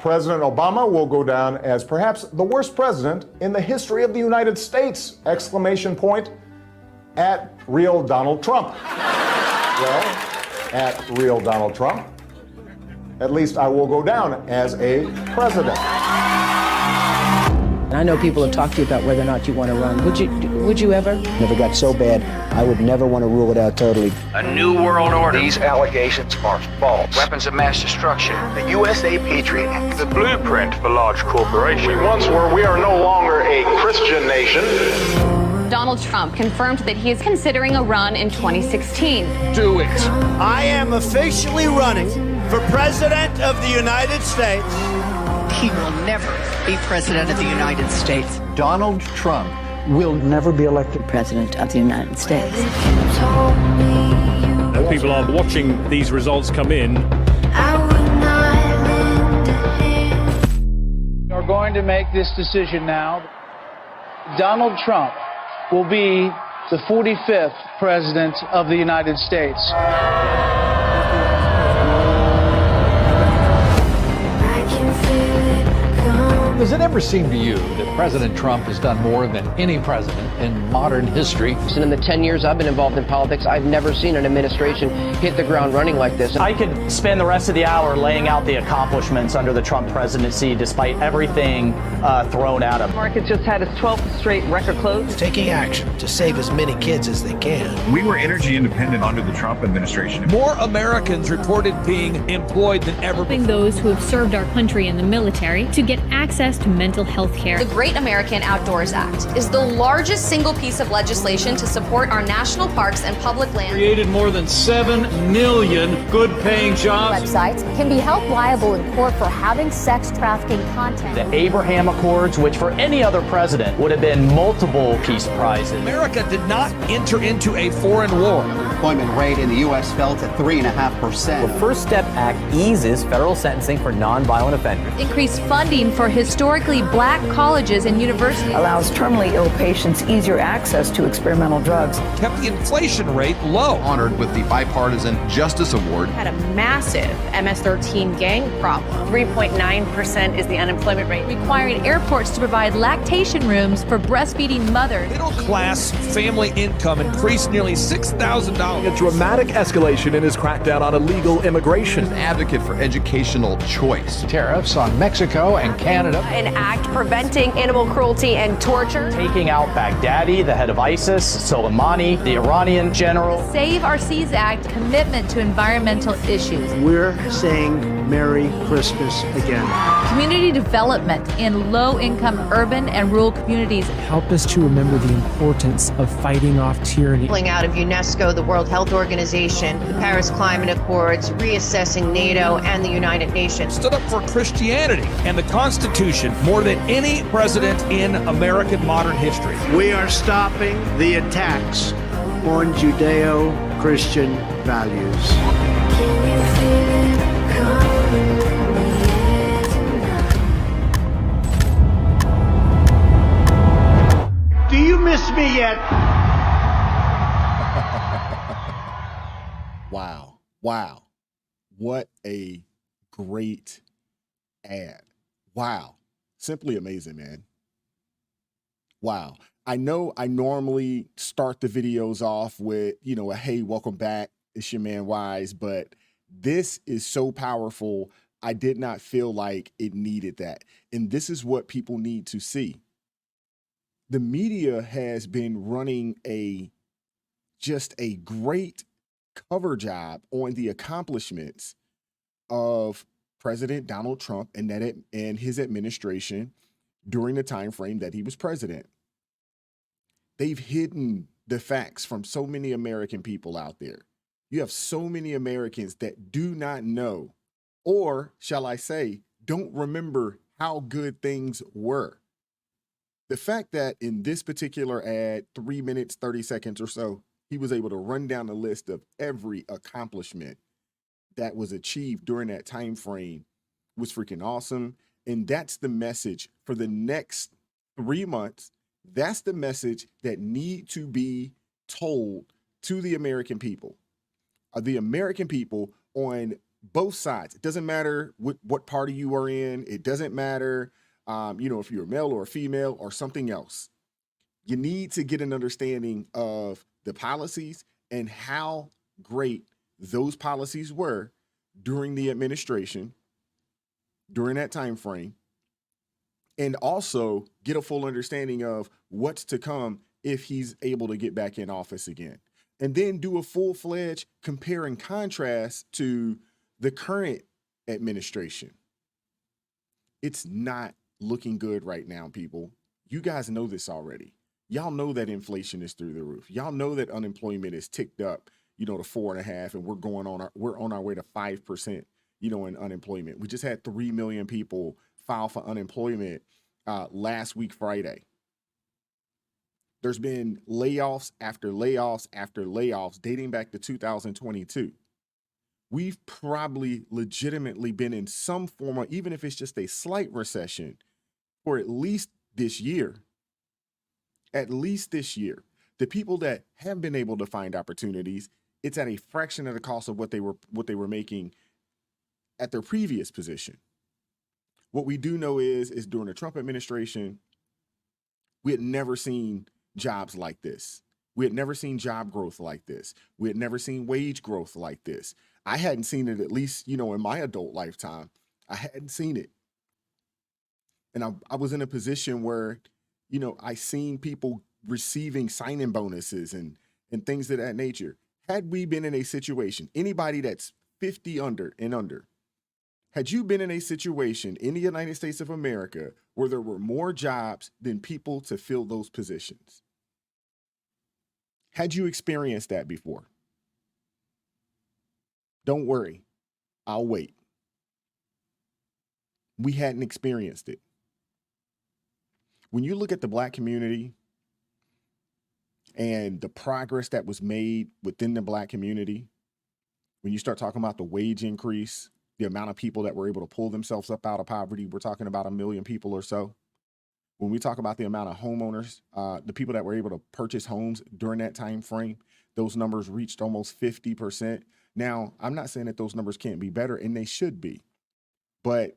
President Obama will go down as perhaps the worst president in the history of the United States! Exclamation point at real Donald Trump. Well, at real Donald Trump, at least I will go down as a president. And I know people have talked to you about whether or not you want to run. Would you ever? Never got so bad, I would never want to rule it out totally. A new world order. These allegations are false. Weapons of mass destruction. The USA Patriot Act. The blueprint for large corporations. We once were, we are no longer a Christian nation. Donald Trump confirmed that he is considering a run in 2016. Do it. I am officially running for President of the United States. He will never be President of the United States. Donald Trump will never be elected President of the United States. And people are watching these results come in. We are going to make this decision now. Donald Trump will be the 45th President of the United States. Does it ever seem to you that President Trump has done more than any president in modern history? In the 10 years I've been involved in politics, I've never seen an administration hit the ground running like this. I could spend the rest of the hour laying out the accomplishments under the Trump presidency, despite everything thrown at him. The market just had its 12th straight record close. Taking action to save as many kids as they can. We were energy independent under the Trump administration. More Americans reported being employed than ever Helping those who have served our country in the military to get access to mental health care. The Great American Outdoors Act is the largest single piece of legislation to support our national parks and public lands. Created more than 7 million good-paying jobs. Websites can be held liable in court for having sex trafficking content. The Abraham Accords, which for any other president would have been multiple peace prizes. America did not enter into a foreign war. The employment rate in the U.S. fell to 3.5%. The First Step Act eases federal sentencing for nonviolent offenders. Increased funding for historically black colleges and universities. Allows terminally ill patients easier access to experimental drugs. Kept the inflation rate low. Honored with the Bipartisan Justice Award. Had a massive MS-13 gang problem. 3.9% is the unemployment rate. Requiring airports to provide lactation rooms for breastfeeding mothers. Middle class family income increased nearly $6,000. A dramatic escalation in his crackdown on illegal immigration. An advocate for educational choice. Tariffs on Mexico and Canada. An act preventing animal cruelty and torture. Taking out Baghdadi, the head of ISIS, Soleimani, the Iranian general. Save Our Seas Act commitment to environmental issues. We're saying Merry Christmas again. Community development in low-income urban and rural communities. Help us to remember the importance of fighting off tyranny. Pulling out of UNESCO, the World Health Organization, the Paris Climate Accords, reassessing NATO and the United Nations. Stood up for Christianity and the Constitution more than any president in American modern history. We are stopping the attacks on Judeo-Christian values. Do you miss me yet? Wow. Wow. What a great ad. Wow. Simply amazing, man. Wow. I know I normally start the videos off with, a hey, welcome back. It's your man Wise, but this is so powerful. I did not feel like it needed that. And this is what people need to see. The media has been running just a great cover job on the accomplishments of President Donald Trump and his administration during the time frame that he was president. They've hidden the facts from so many American people out there. You have so many Americans that do not know, or shall I say, don't remember how good things were. The fact that in this particular ad, 3 minutes, 30 seconds or so, he was able to run down the list of every accomplishment that was achieved during that time frame was freaking awesome. And that's the message for the next 3 months. That's the message that need to be told to the American people. The American people on both sides. It doesn't matter what party you are in. It doesn't matter, if you're a male or a female or something else. You need to get an understanding of the policies and how great those policies were during the administration, during that time frame, and also get a full understanding of what's to come if he's able to get back in office again. And then do a full-fledged compare and contrast to the current administration. It's not looking good right now, people. You guys know this already. Y'all know that inflation is through the roof. Y'all know that unemployment is ticked up, to 4.5%, and we're on our way to 5%, in unemployment. We just had 3 million people file for unemployment last week, Friday. There's been layoffs after layoffs after layoffs dating back to 2022. We've probably legitimately been in some form of, even if it's just a slight recession, for at least this year. At least this year. The people that have been able to find opportunities, it's at a fraction of the cost of what they were making at their previous position. What we do know is during the Trump administration, we had never seen jobs like this. We had never seen job growth like this. We had never seen wage growth like this. I hadn't seen it, at least, in my adult lifetime. I hadn't seen it. And I was in a position where, I seen people receiving sign-in bonuses and things of that nature. Had we been in a situation, anybody that's 50 under, had you been in a situation in the United States of America where there were more jobs than people to fill those positions? Had you experienced that before? Don't worry, I'll wait. We hadn't experienced it. When you look at the Black community and the progress that was made within the Black community, when you start talking about the wage increase, the amount of people that were able to pull themselves up out of poverty, we're talking about 1 million people or so. When we talk about the amount of homeowners, the people that were able to purchase homes during that time frame, those numbers reached almost 50%. Now, I'm not saying that those numbers can't be better, and they should be, but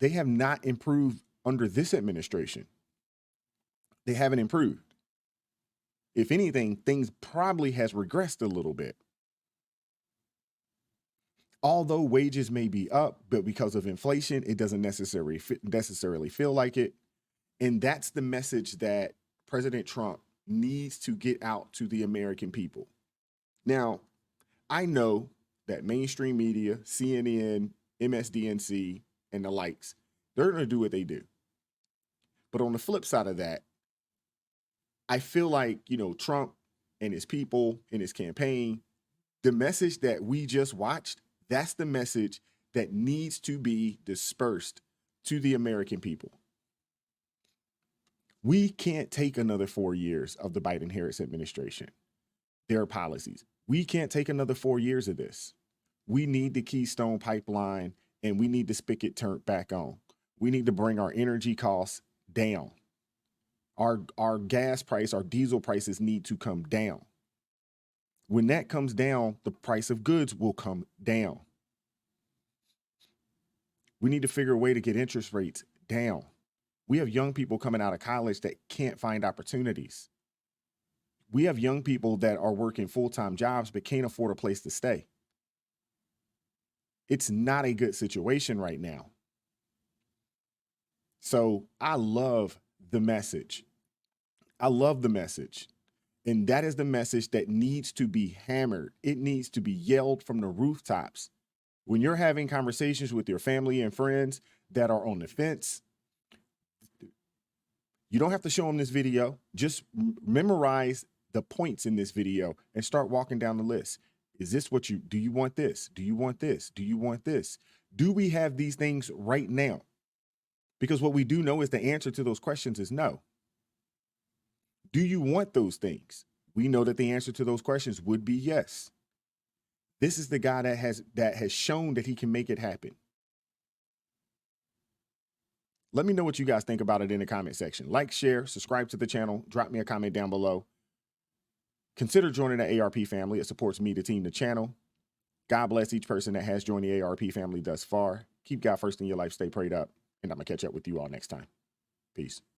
they have not improved under this administration. They haven't improved. If anything, things probably has regressed a little bit. Although wages may be up, but because of inflation, it doesn't necessarily feel like it. And that's the message that President Trump needs to get out to the American people. Now, I know that mainstream media, CNN, MSDNC, and the likes, they're going to do what they do. But on the flip side of that, I feel like, Trump and his people in his campaign, the message that we just watched, that's the message that needs to be dispersed to the American people. We can't take another 4 years of the Biden-Harris administration, their policies. We can't take another 4 years of this. We need the Keystone Pipeline, and we need the spigot turned back on. We need to bring our energy costs down. Our gas price, our diesel prices need to come down. When that comes down, the price of goods will come down. We need to figure a way to get interest rates down. We have young people coming out of college that can't find opportunities. We have young people that are working full-time jobs but can't afford a place to stay. It's not a good situation right now. So I love the message. I love the message. And that is the message that needs to be hammered. It needs to be yelled from the rooftops. When you're having conversations with your family and friends that are on the fence, you don't have to show them this video. Just memorize the points in this video and start walking down the list. Is this what do you want this? Do you want this? Do you want this? Do we have these things right now? Because what we do know is the answer to those questions is no. Do you want those things? We know that the answer to those questions would be yes. This is the guy that has shown that he can make it happen. Let me know what you guys think about it in the comment section. Like, share, subscribe to the channel, drop me a comment down below. Consider joining the ARP family. It supports me, the team, the channel. God bless each person that has joined the ARP family thus far. Keep God first in your life. Stay prayed up. And I'm going to catch up with you all next time. Peace.